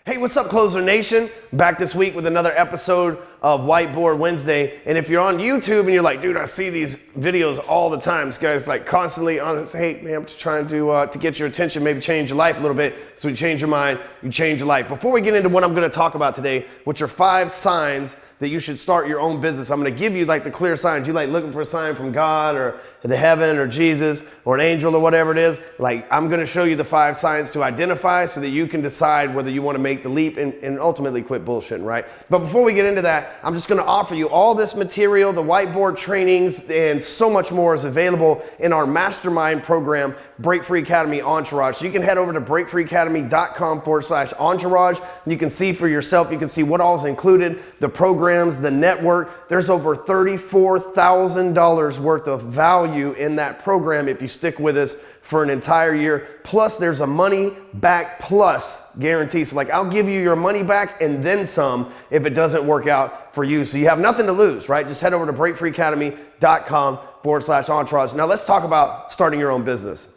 Hey, what's up, Closer Nation? Back this week with another episode of Whiteboard Wednesday. And if you're on YouTube and you're like, dude, I see these videos all the time. This guy's like constantly on, hey, man, I'm just trying to get your attention, maybe change your life a little bit. So you change your mind, you change your life. Before we get into what I'm going to talk about today, which are 5 signs that you should start your own business. I'm going to give you like the clear signs. You like looking for a sign from God or the heaven or Jesus or an angel or whatever it is. Like, I'm going to show you the 5 signs to identify so that you can decide whether you want to make the leap and ultimately quit bullshitting, right? But before we get into that, I'm just going to offer you all this material, the whiteboard trainings, and so much more is available in our mastermind program, Break Free Academy Entourage. So you can head over to breakfreeacademy.com/entourage. You can see for yourself, you can see what all is included, the programs, the network. There's over $34,000 worth of value in that program if you stick with us for an entire year. Plus, there's a money back plus guarantee. So like, I'll give you your money back and then some if it doesn't work out for you. So you have nothing to lose, right? Just head over to breakfreeacademy.com/entourage. Now let's talk about starting your own business.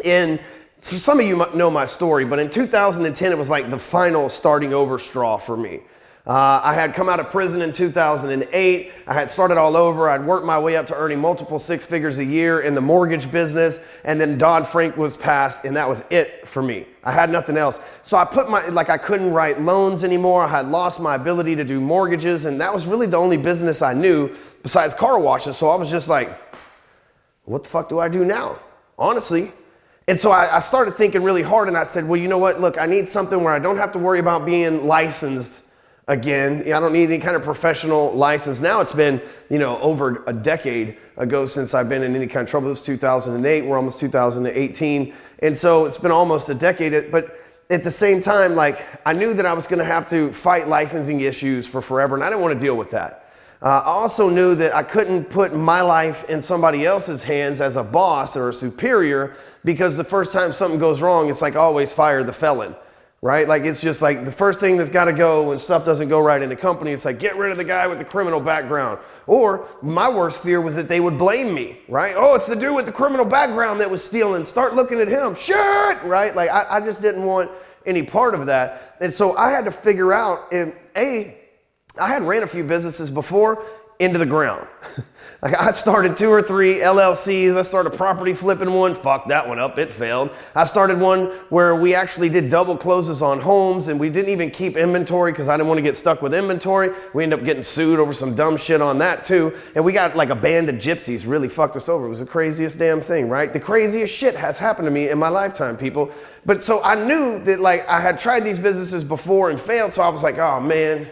So some of you know my story, but in 2010, it was like the final starting over straw for me. I had come out of prison in 2008. I had started all over. I'd worked my way up to earning multiple 6 figures a year in the mortgage business. And then Dodd-Frank was passed, and that was it for me. I had nothing else. So I I couldn't write loans anymore. I had lost my ability to do mortgages. And that was really the only business I knew besides car washes. So I was just like, what the fuck do I do now? Honestly. And so I started thinking really hard, and I said, well, you know what? Look, I need something where I don't have to worry about being licensed again. I don't need any kind of professional license. Now it's been, over a decade ago since I've been in any kind of trouble. It was 2008. We're almost 2018. And so it's been almost a decade. But at the same time, I knew that I was going to have to fight licensing issues for forever, and I didn't want to deal with that. I also knew that I couldn't put my life in somebody else's hands as a boss or a superior, because the first time something goes wrong, it's like always fire the felon, right? Like, it's just like the first thing that's got to go when stuff doesn't go right in the company. It's like, get rid of the guy with the criminal background. Or my worst fear was that they would blame me, right? Oh, it's the dude with the criminal background that was stealing. Start looking at him. Shit, right? Like, I just didn't want any part of that. And so I had to figure out, I had ran a few businesses before into the ground. Like, I started 2 or 3 LLCs. I started property flipping one. Fucked that one up. It failed. I started one where we actually did double closes on homes, and we didn't even keep inventory because I didn't want to get stuck with inventory. We ended up getting sued over some dumb shit on that too. And we got like a band of gypsies really fucked us over. It was the craziest damn thing, right? The craziest shit has happened to me in my lifetime, people. But so I knew that I had tried these businesses before and failed. So I was like, oh man,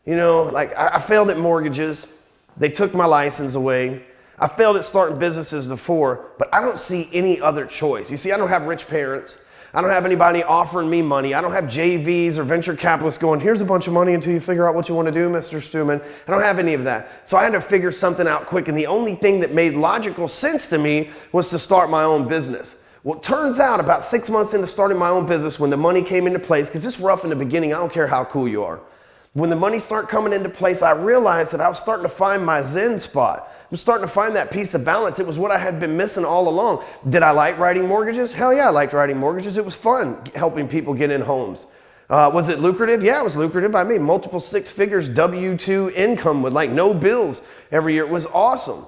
I failed at mortgages. They took my license away. I failed at starting businesses before, but I don't see any other choice. You see, I don't have rich parents. I don't have anybody offering me money. I don't have JVs or venture capitalists going, here's a bunch of money until you figure out what you want to do, Mr. Stewman. I don't have any of that. So I had to figure something out quick, and the only thing that made logical sense to me was to start my own business. Well, it turns out about 6 months into starting my own business, when the money came into place, because it's rough in the beginning, I don't care how cool you are. When the money started coming into place, I realized that I was starting to find my Zen spot. I was starting to find that piece of balance. It was what I had been missing all along. Did I like writing mortgages? Hell yeah, I liked writing mortgages. It was fun helping people get in homes. Was it lucrative? Yeah, it was lucrative. I made multiple 6 figures W-2 income with no bills every year. It was awesome.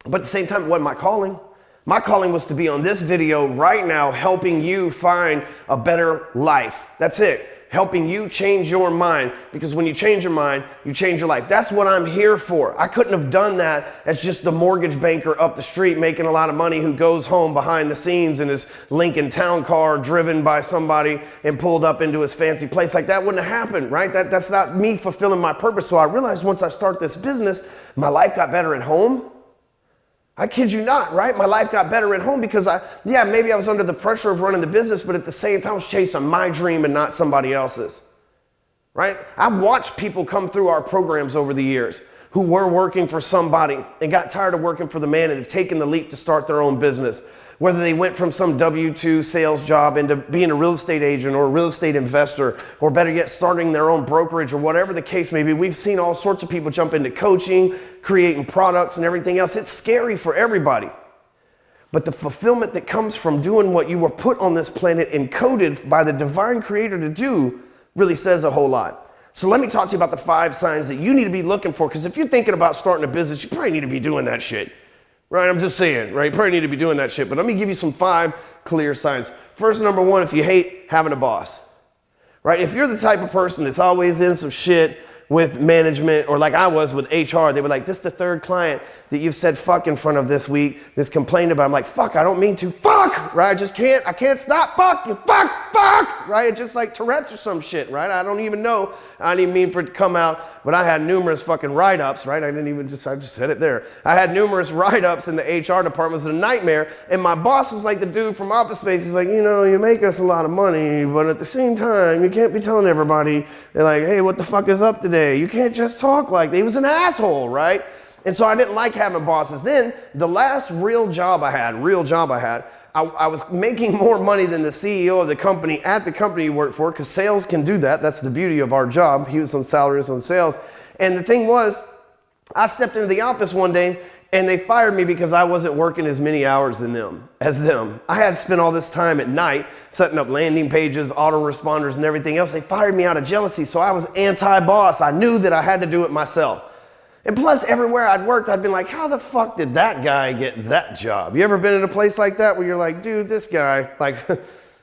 But at the same time, it wasn't my calling. My calling was to be on this video right now, helping you find a better life. That's it. Helping you change your mind, because when you change your mind, you change your life. That's what I'm here for. I couldn't have done that as just the mortgage banker up the street making a lot of money who goes home behind the scenes in his Lincoln Town car driven by somebody and pulled up into his fancy place. Like, that wouldn't have happened, right? That's not me fulfilling my purpose. So I realized once I start this business, my life got better at home. I kid you not, right? My life got better at home because maybe I was under the pressure of running the business, but at the same time I was chasing my dream and not somebody else's, right? I've watched people come through our programs over the years who were working for somebody and got tired of working for the man and have taken the leap to start their own business. Whether they went from some W-2 sales job into being a real estate agent or a real estate investor, or better yet, starting their own brokerage, or whatever the case may be. We've seen all sorts of people jump into coaching, creating products and everything else. It's scary for everybody. But the fulfillment that comes from doing what you were put on this planet and coded by the divine creator to do really says a whole lot. So let me talk to you about the 5 signs that you need to be looking for, because if you're thinking about starting a business, you probably need to be doing that shit, right? I'm just saying, right? You probably need to be doing that shit, but let me give you some 5 clear signs. First, number 1, if you hate having a boss, right? If you're the type of person that's always in some shit with management, or like I was with HR, they were like, this is the 3rd client that you've said fuck in front of this week, that's complained about. I'm like, fuck, I don't mean to, fuck, right? I can't stop, fuck, right? It's just like Tourette's or some shit, right? I don't even know, I didn't mean for it to come out, but I had numerous fucking write-ups, right? I just said it there. I had numerous write-ups in the HR department. It was a nightmare, and my boss was like the dude from Office Space. He's like, you know, you make us a lot of money, but at the same time, you can't be telling everybody, they're like, hey, what the fuck is up today? You can't just talk like that. He was an asshole, right? And so I didn't like having bosses. Then the last real job I had, I was making more money than the CEO of the company at the company he worked for, because sales can do that. That's the beauty of our job. He was on salaries on sales. And the thing was, I stepped into the office one day and they fired me because I wasn't working as many hours as them. I had spent all this time at night setting up landing pages, autoresponders, and everything else. They fired me out of jealousy, so I was anti-boss. I knew that I had to do it myself. And plus, everywhere I'd worked, I'd been like, how the fuck did that guy get that job? You ever been in a place like that where you're like, dude, this guy, like,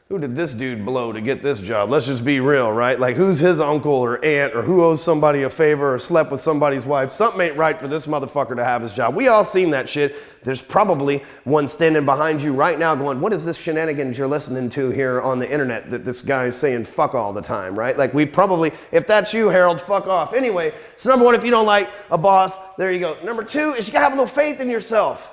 who did this dude blow to get this job? Let's just be real, right? Like, who's his uncle or aunt, or who owes somebody a favor or slept with somebody's wife? Something ain't right for this motherfucker to have his job. We all seen that shit. There's probably one standing behind you right now going, what is this shenanigans you're listening to here on the internet that this guy is saying fuck all the time, right? Like, we probably, if that's you, Harold, fuck off. Anyway, so number 1, if you don't like a boss, there you go. Number 2 is you gotta have a little faith in yourself.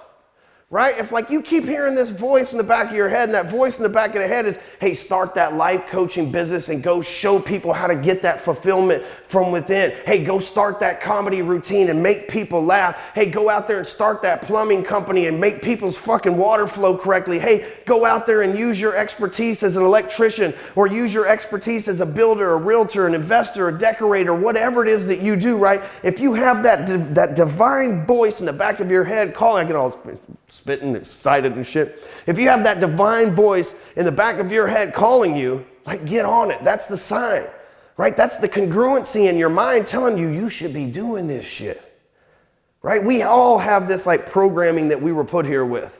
Right? If like you keep hearing this voice in the back of your head, and that voice in the back of the head is, hey, start that life coaching business and go show people how to get that fulfillment from within. Hey, go start that comedy routine and make people laugh. Hey, go out there and start that plumbing company and make people's fucking water flow correctly. Hey, go out there and use your expertise as an electrician, or use your expertise as a builder, a realtor, an investor, a decorator, whatever it is that you do, right? If you have that divine voice in the back of your head calling, I get all spitting, excited and shit. If you have that divine voice in the back of your head calling you, like, get on it. That's the sign, right? That's the congruency in your mind telling you you should be doing this shit, right? We all have this like programming that we were put here with.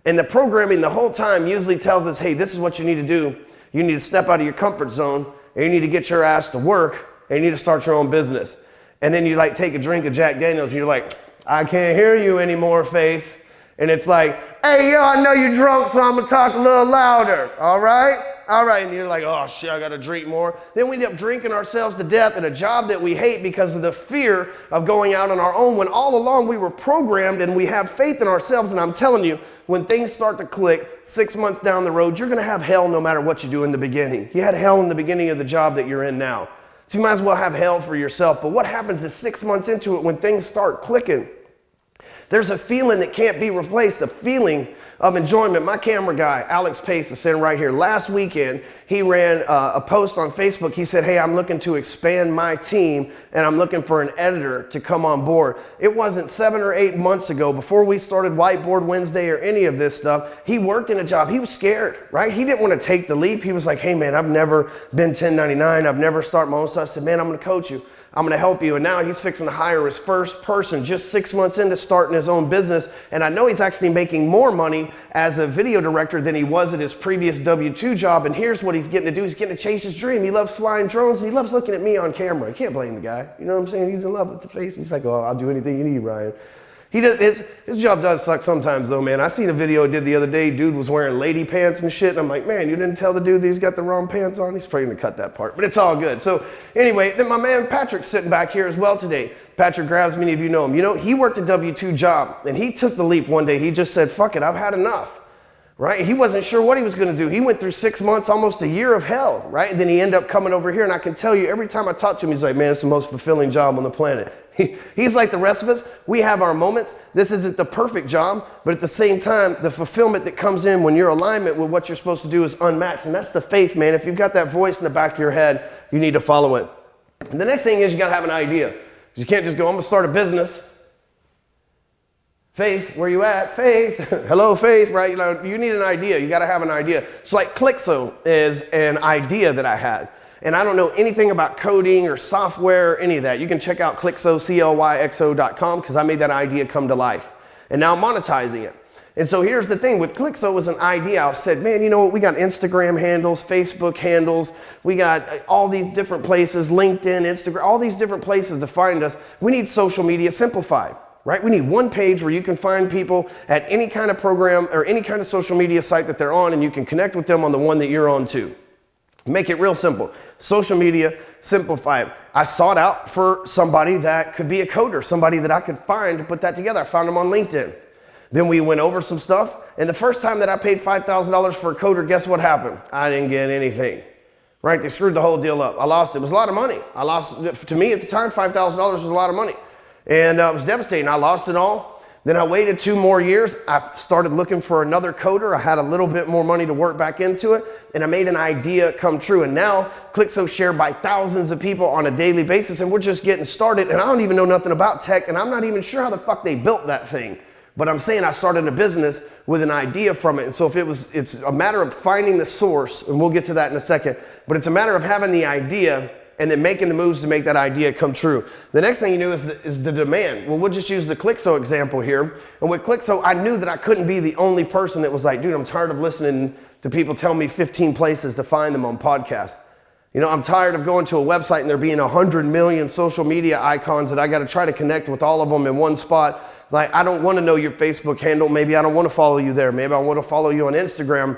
And the programming the whole time usually tells us, hey, this is what you need to do. You need to step out of your comfort zone, and you need to get your ass to work, and you need to start your own business. And then you like take a drink of Jack Daniels, and you're like, I can't hear you anymore, Faith. And it's like, hey, yo, I know you're drunk, so I'm gonna talk a little louder, all right? All right, and you're like, oh shit, I gotta drink more. Then we end up drinking ourselves to death in a job that we hate because of the fear of going out on our own, when all along we were programmed and we have faith in ourselves. And I'm telling you, when things start to click 6 months down the road, you're gonna have hell no matter what you do in the beginning. You had hell in the beginning of the job that you're in now. So you might as well have hell for yourself. But what happens is 6 months into it, when things start clicking, there's a feeling that can't be replaced, a feeling of enjoyment. My camera guy, Alex Pace, is sitting right here. Last weekend, he ran a post on Facebook. He said, hey, I'm looking to expand my team, and I'm looking for an editor to come on board. It wasn't 7 or 8 months ago, before we started Whiteboard Wednesday or any of this stuff, he worked in a job. He was scared, right? He didn't want to take the leap. He was like, hey, man, I've never been 1099. I've never started my own stuff. I said, man, I'm going to coach you. I'm gonna help you. And now he's fixing to hire his first person just 6 months into starting his own business. And I know he's actually making more money as a video director than he was at his previous W-2 job. And here's what he's getting to do. He's getting to chase his dream. He loves flying drones, and he loves looking at me on camera. You can't blame the guy. You know what I'm saying? He's in love with the face. He's like, oh, I'll do anything you need, Ryan. He does, his job does suck sometimes though, man. I seen a video I did the other day. Dude was wearing lady pants and shit. And I'm like, man, you didn't tell the dude that he's got the wrong pants on? He's probably gonna cut that part, but it's all good. So anyway, then my man Patrick's sitting back here as well today. Patrick Graves, many of you know him. You know, he worked a W-2 job, and he took the leap one day. He just said, fuck it, I've had enough, right? He wasn't sure what he was gonna do. He went through 6 months, almost a year of hell, right? And then he ended up coming over here, and I can tell you, every time I talk to him, he's like, man, it's the most fulfilling job on the planet. He's like the rest of us. We have our moments. This isn't the perfect job, but at the same time, the fulfillment that comes in when your alignment with what you're supposed to do is unmatched. And that's the faith, man. If you've got that voice in the back of your head, you need to follow it. And the next thing is you got to have an idea. You can't just go, I'm going to start a business. Faith, where you at? Faith. Hello, Faith, right? You know, you need an idea. You got to have an idea. So like Clixo is an idea that I had. and I don't know anything about coding or software or any of that, you can check out Clyxo, CLYXO.com, because I made that idea come to life. And now I'm monetizing it. And so here's the thing, with Clyxo was an idea. I said, man, you know what? We got Instagram handles, Facebook handles. We got all these different places, LinkedIn, Instagram, all these different places to find us. We need social media simplified, right? We need one page where you can find people at any kind of program or any kind of social media site that they're on, and you can connect with them on the one that you're on too. Make it real simple. Social media, simplify it. I sought out for somebody that could be a coder, somebody that I could find to put that together. I found them on LinkedIn. Then we went over some stuff, and the first time that I paid $5,000 for a coder, guess what happened? I didn't get anything, right? They screwed the whole deal up. I lost it. It was a lot of money. I lost, to me at the time, $5,000 was a lot of money. And it was devastating. I lost it all. Then I waited 2 more years. I started looking for another coder. I had a little bit more money to work back into it, and I made an idea come true. And now Clyxo is shared by thousands of people on a daily basis, and we're just getting started. And I don't even know nothing about tech, and I'm not even sure how the fuck they built that thing. But I'm saying I started a business with an idea from it. And so it's a matter of finding the source, and we'll get to that in a second, but it's a matter of having the idea and then making the moves to make that idea come true. The next thing you do is the demand. Well, we'll just use the Clyxo example here. And with Clyxo, I knew that I couldn't be the only person that was like, dude, I'm tired of listening to people tell me 15 places to find them on podcasts. You know, I'm tired of going to a website and there being 100 million social media icons that I got to try to connect with all of them in one spot. Like, I don't want to know your Facebook handle. Maybe I don't want to follow you there. Maybe I want to follow you on Instagram.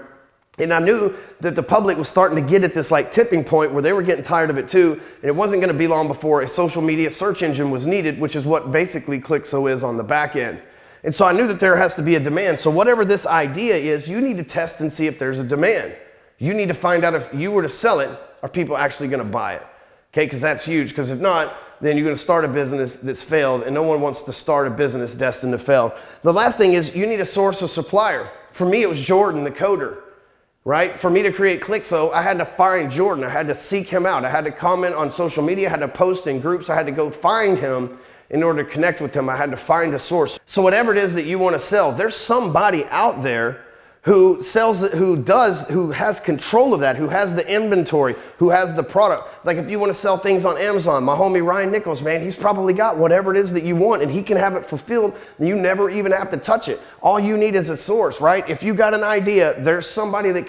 And I knew that the public was starting to get at this like tipping point where they were getting tired of it too. And it wasn't going to be long before a social media search engine was needed, which is what basically Clyxo is on the back end. And so I knew that there has to be a demand. So whatever this idea is, you need to test and see if there's a demand. You need to find out if you were to sell it, are people actually going to buy it? Okay, because that's huge. Because if not, then you're going to start a business that's failed, and no one wants to start a business destined to fail. The last thing is you need a source of supplier. For me, it was Jordan, the coder. Right? For me to create Clyxo, I had to find Jordan. I had to seek him out. I had to comment on social media. I had to post in groups. I had to go find him in order to connect with him. I had to find a source. So whatever it is that you want to sell, there's somebody out there who sells it, who has control of that, who has the inventory, who has the product. Like if you want to sell things on Amazon, my homie Ryan Nichols, man, he's probably got whatever it is that you want, and he can have it fulfilled, and you never even have to touch it. All you need is a source, right? If you got an idea, there's somebody that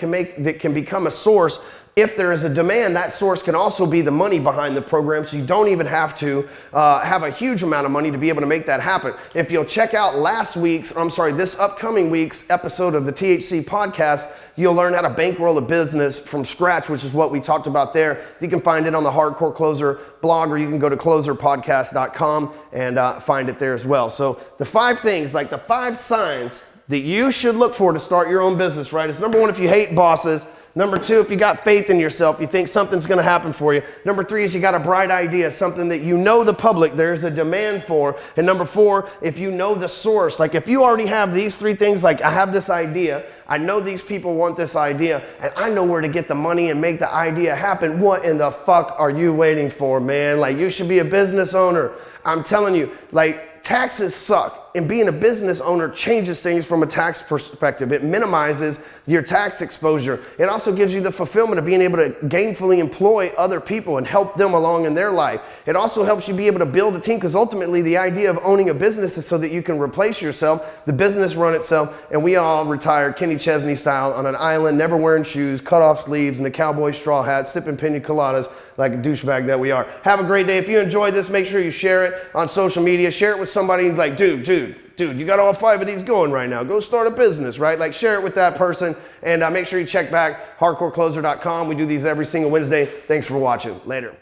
can become a source. If there is a demand, that source can also be the money behind the program, so you don't even have to have a huge amount of money to be able to make that happen. If you'll check out this upcoming week's episode of the THC podcast, you'll learn how to bankroll a business from scratch, which is what we talked about there. You can find it on the Hardcore Closer blog, or you can go to closerpodcast.com and find it there as well. So the 5 things, like the 5 signs that you should look for to start your own business, right? It's number 1, if you hate bosses. Number 2, if you got faith in yourself, you think something's going to happen for you. Number 3 is you got a bright idea, something that you know the public, there's a demand for. And number 4, if you know the source, like if you already have these 3 things, like I have this idea, I know these people want this idea, and I know where to get the money and make the idea happen. What in the fuck are you waiting for, man? Like, you should be a business owner. I'm telling you, like, taxes suck. And being a business owner changes things from a tax perspective. It minimizes your tax exposure. It also gives you the fulfillment of being able to gainfully employ other people and help them along in their life. It also helps you be able to build a team, because ultimately the idea of owning a business is so that you can replace yourself, the business run itself, and we all retired Kenny Chesney style on an island, never wearing shoes, cut off sleeves, and a cowboy straw hat, sipping pina coladas like a douchebag that we are. Have a great day. If you enjoyed this, make sure you share it on social media. Share it with somebody like, dude, you got all 5 of these going right now. Go start a business, right? Like, share it with that person, and make sure you check back hardcorecloser.com. We do these every single Wednesday. Thanks for watching. Later.